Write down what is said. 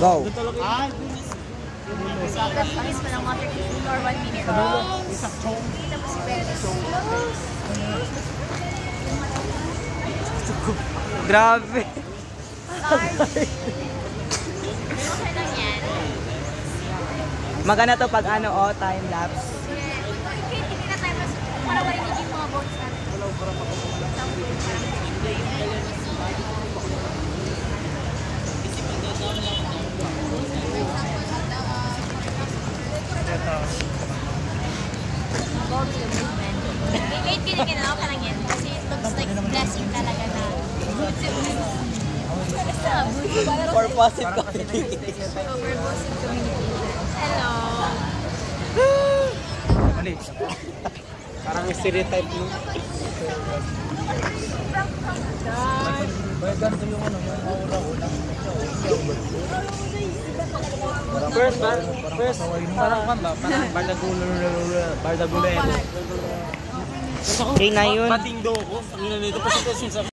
Go. Tapos pa ng water cooler 1 minute. Kita mo si Beres. Grabe. Okay lang yan. Maganda to pag ano, oh, time lapse. Hindi na tayo mas wala marinig yung mga boats natin. Kahit kinakailangan ka lang yan kasi it looks like blessing talaga na For positive community. over positive communication. Hello! Mali. Parang stereotype mo. Ganito yung ano, yung aura-ura. First, parang kamba, parang bardagulero. Okay na yun. Pating do ko. Ang ina nito, kasi